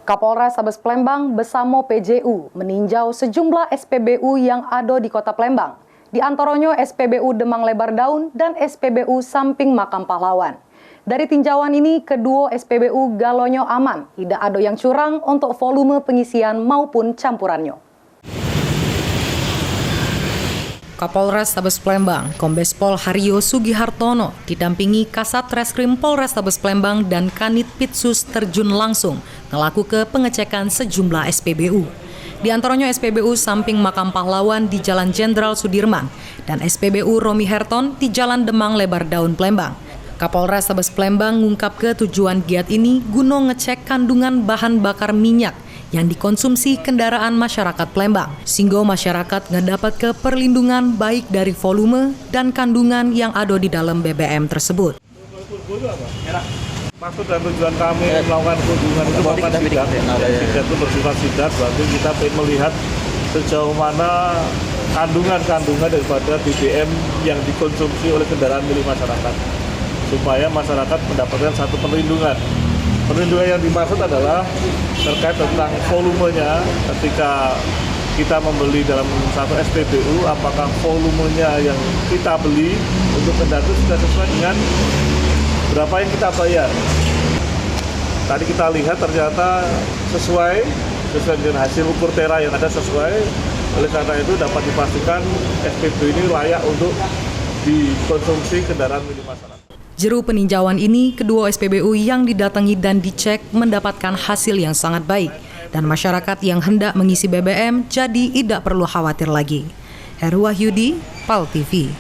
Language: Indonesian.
Kapolres Tabes Plembang bersama PJU meninjau sejumlah SPBU yang ada di Kota Plembang. Di antaranya SPBU Demang Lebar Daun dan SPBU Samping Makam Pahlawan. Dari tinjauan ini, kedua SPBU galonyo aman, tidak ada yang curang untuk volume pengisian maupun campurannya. Kapolres Tabes Plembang, Kombes Pol Haryo Sugihartono, didampingi Kasat Reskrim Polres Tabes Plembang dan Kanit Pitsus terjun langsung melakukan pengecekan sejumlah SPBU. Di antaranya SPBU Samping Makam Pahlawan di Jalan Jenderal Sudirman dan SPBU Romi Herton di Jalan Demang Lebar Daun Plembang. Kapolres Tabes Plembang mengungkap tujuan giat ini guna ngecek kandungan bahan bakar minyak yang dikonsumsi kendaraan masyarakat Plembang, sehingga masyarakat ngedapat ke perlindungan baik dari volume dan kandungan yang ada di dalam BBM tersebut. Maksud dan tujuan kami melakukan kunjungan itu melakukan sidak. Sidak itu bersifat sidak, berarti kita ingin melihat sejauh mana kandungan daripada BBM yang dikonsumsi oleh kendaraan milik masyarakat, supaya masyarakat mendapatkan satu perlindungan. Perlindungan yang dimaksud adalah terkait tentang volumenya. Ketika kita membeli dalam satu SPBU, apakah volumenya yang kita beli untuk kendaraan itu sudah sesuai dengan berapa yang kita bayar. Tadi kita lihat ternyata sesuai dengan hasil ukur tera yang ada sesuai. Oleh karena itu dapat dipastikan SPBU ini layak untuk dikonsumsi kendaraan milik masyarakat. Juru peninjauan ini, kedua SPBU yang didatangi dan dicek mendapatkan hasil yang sangat baik dan masyarakat yang hendak mengisi BBM jadi tidak perlu khawatir lagi. Heru Wahyudi, PAL TV.